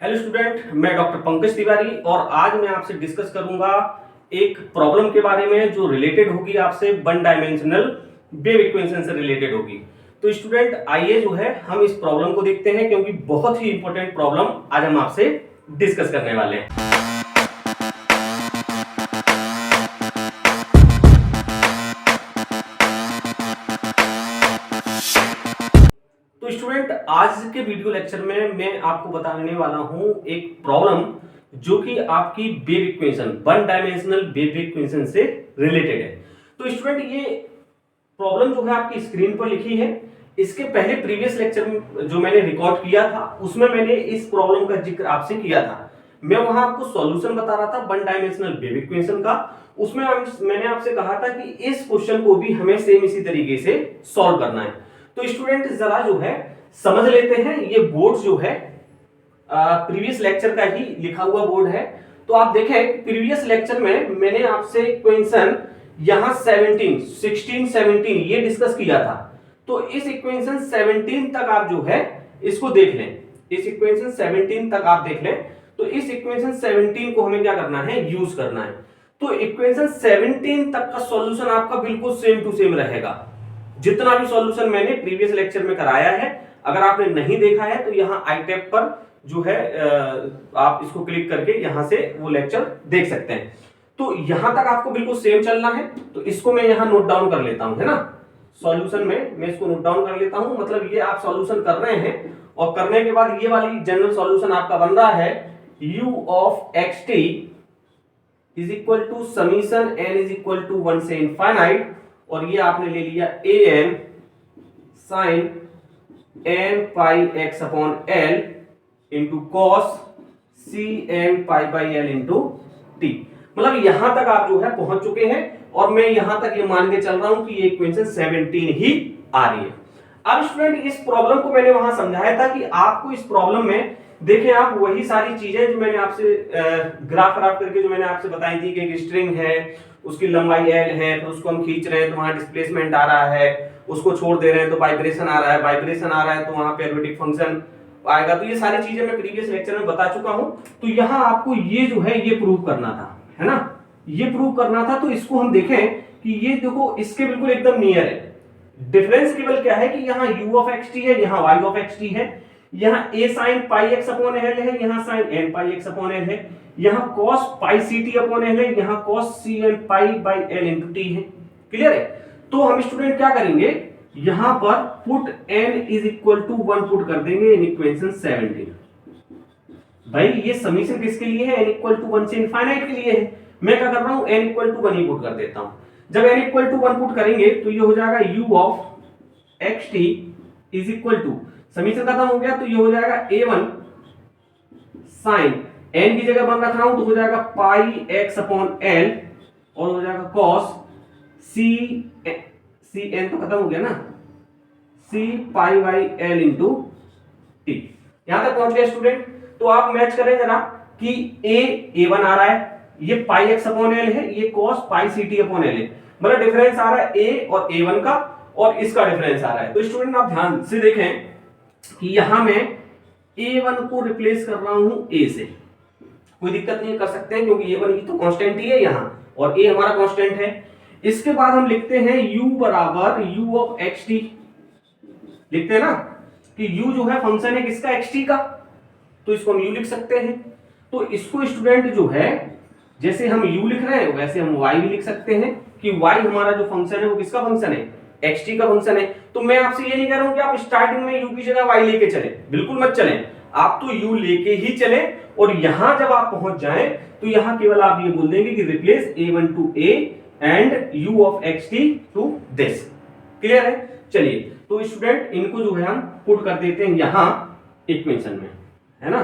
Hello student, मैं doctor Pankaj Tiwari और आज मैं आपसे डिस्कस करूंगा एक प्रॉब्लम के बारे में जो रिलेटेड होगी आपसे वन डायमेंशनल वेव इक्वेशन से रिलेटेड होगी। तो स्टूडेंट आइए जो है हम इस प्रॉब्लम को देखते हैं क्योंकि बहुत ही इंपॉर्टेंट प्रॉब्लम आज हम आपसे डिस्कस करने वाले हैं। तो स्टूडेंट आज के वीडियो लेक्चर में मैं आपको बताने वाला हूं एक प्रॉब्लम जो कि आपकी wave equation one dimensional wave equation से रिलेटेड है। तो स्टूडेंट ये प्रॉब्लम जो है आपकी स्क्रीन पर लिखी है। इसके पहले प्रीवियस लेक्चर में जो मैंने रिकॉर्ड किया था उसमें मैंने इस प्रॉब्लम का जिक्र आपसे किया था। मैं वहां आपको सॉल्यूशन बता रहा था वन डायमेंशनल वेव इक्वेशन का। उसमें मैंने आपसे कहा था कि इस क्वेश्चन को भी हमें सेम इसी तरीके से सॉल्व करना है। तो स्टूडेंट जरा जो है समझ लेते हैं, ये बोर्ड जो है प्रीवियस लेक्चर का ही लिखा हुआ बोर्ड है। तो आप देखें प्रीवियस लेक्चर में मैंने आपसे इक्वेशन यहां 17 ये डिस्कस किया था। तो इस इक्वेशन 17 तक आप जो है इसको देख लें, इस इक्वेशन 17 तक आप देख लें। तो इस इक्वेशन 17 को हमें क्या करना है, यूज करना है। तो इक्वेशन 17 तक का सॉल्यूशन आपका बिल्कुल सेम टू सेम रहेगा। जितना भी सॉल्यूशन मैंने प्रीवियस लेक्चर में कराया है, अगर आपने नहीं देखा है तो यहाँ आई टैब पर जो है आप इसको क्लिक करके यहां से वो लेक्चर देख सकते हैं। तो यहां तक आपको बिल्कुल सेम चलना है। तो इसको मैं यहां नोट डाउन कर लेता हूं, है ना। सॉल्यूशन में मैं इसको नोट डाउन कर लेता हूं, मतलब ये आप सॉल्यूशन कर रहे हैं और करने के बाद ये वाली जनरल सॉल्यूशन आपका बन रहा है u of x t is equal to summation n is equal to 1 से इनफाइनाइट, और ये आपने ले लिया an sine n pi x upon l into cos c n pi by l into t. मतलब यहां तक आप जो है पहुंच चुके हैं और मैं यहां तक ये मान के चल रहा हूं कि ये इक्वेशन 17 ही आ रही है। अब स्टूडेंट इस प्रॉब्लम को मैंने वहां समझाया था कि आपको इस प्रॉब्लम में देखें आप वही सारी चीजें जो मैंने आपसे ग्राफ करके जो मैंने आपसे बताई थी कि एक स्ट्रिंग है, उसकी लंबाई l है, तो उसको हम खींच रहे हैं तो वहां डिस्प्लेसमेंट आ रहा है, उसको छोड़ दे रहे हैं तो वाइब्रेशन आ रहा है, वाइब्रेशन आ रहा है तो वहां पेरियोडिक फंक्शन आएगा। तो ये सारी चीजें मैं प्रीवियस लेक्चर में बता चुका हूं। तो यहां आपको ये जो है ये प्रूव करना था, है ना, ये प्रूव करना था। तो इसको हम देखें कि ये देखो इसके बिल्कुल एकदम नियर है। डिफरेंस केवल क्या है कि यहाँ u ऑफ एक्स टी है, यहाँ y ऑफ एक्स टी है, यहाँ a sin pi x upon l है, यहाँ sin n pi x upon l है, यहाँ cos pi c t upon l है, यहाँ cos c n pi by l into t है। क्लियर है। तो हम स्टूडेंट क्या करेंगे, यहां पर put n is equal to 1 put कर देंगे इन इक्वेशन 17। भाई ये समीशन किसके लिए है, n इक्वल टू 1 से इनफाइनाइट के लिए है। मैं क्या कर रहा हूं, n इक्वल टू 1 ही पुट कर देता हूं। जब n इक्वल टू 1 पुट करेंगे तो ये हो जाएगा u of x t is equal to, summation खत्म हो गया तो ये हो जाएगा a1 साइन n की जगह बन रख रहा हूं तो हो जाएगा पाई x अपॉन l और हो जाएगा cos c n तो खत्म हो गया ना, c pi by l into T. यहां तक पहुंच गया स्टूडेंट। तो आप मैच करें जरा कि a1 आ रहा है, ये पाई x अपॉन l है, ये cos pi c t upon l है। मतलब डिफरेंस आ रहा है a और a1 का और इसका डिफरेंस आ रहा है। तो स्टूडेंट आप ध्यान से देखें कि यहां मैं a1 को रिप्लेस कर रहा हूं a से, कोई दिक्कत नहीं कर सकते हैं क्योंकि a1 की तो कांस्टेंट ही है यहां और a हमारा कांस्टेंट है। इसके बाद हम लिखते हैं u बराबर u ऑफ एक्स टी, लिखते हैं ना कि u जो है फंक्शन है किसका, xt का, तो इसको हम u लिख सकते हैं। तो इसको स्टूडेंट जो है जैसे हम u लिख रहे हैं वैसे हम y भी लिख सकते हैं कि y हमारा जो फंक्शन है वो किसका फंक्शन है, xt का फंक्शन है। तो मैं आपसे ये नहीं कह रहा हूं कि आप स्टार्टिंग में u की जगह y लेके चले, बिल्कुल मत चलें, आप तो u लेके ही चले और यहां जब आप पहुंच जाएं तो यहां केवल आप ये बोल देंगे कि replace a1 to a and u of xt to this. Clear है। चलिए तो स्टूडेंट इनको जो है हम पुट कर देते हैं यहां इक्वेशन में, है ना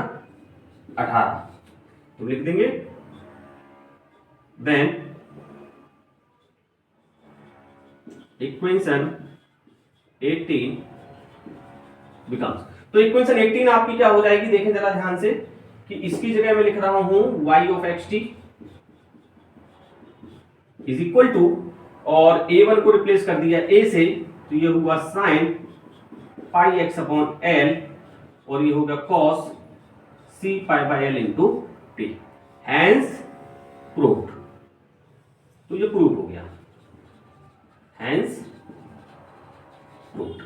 18। तो लिख देंगे देन इक्वेशन 18 बिकम्स, तो इक्वेशन 18 आपकी क्या हो जाएगी, देखें जरा ध्यान से कि इसकी जगह मैं लिख रहा हूं y of x t is equal to, और a1 को रिप्लेस कर दिया a से, तो ये हुआ sine pi x upon l और ये होगा cos C pi by L into t, hence proved. तो ये प्रूव हो गया, हैंस प्रूव्ड।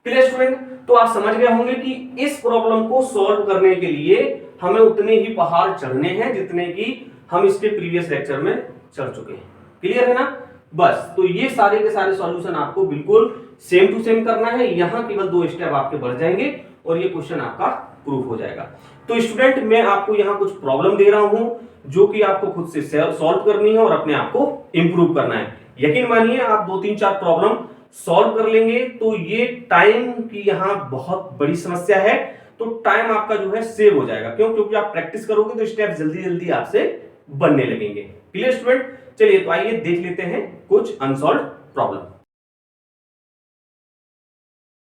Clear student? तो आप समझ गए होंगे कि इस प्रॉब्लम को सॉल्व करने के लिए हमें उतने ही पहाड़ चढ़ने हैं जितने कि हम इसके प्रीवियस लेक्चर में चढ़ चुके हैं। क्लियर है ना? बस, तो ये सारे के सारे सॉल्यूशन आपको बिल्कुल सेम टू सेम करना है। यहां केवल 2 स्टेप आपके बढ़ जाएंगे और ये क्वेश्चन आपका प्रूफ हो जाएगा। तो स्टूडेंट, मैं आपको यहां कुछ प्रॉब्लम दे रहा हूं जो कि आपको खुद से सॉल्व करनी है और अपने आप को इंप्रूव करना है। यकीन मानिए, आप 2-3-4 प्रॉब्लम सॉल्व कर लेंगे तो ये टाइम की यहां बहुत बड़ी समस्या है, तो टाइम आपका जो है सेव हो जाएगा। क्यों? क्योंकि आप प्रैक्टिस करोगे तो स्टेप जल्दी जल्दी आपसे बनने लगेंगे। Clear student? चलिए, तो आइए देख लेते हैं कुछ अनसॉल्व प्रॉब्लम।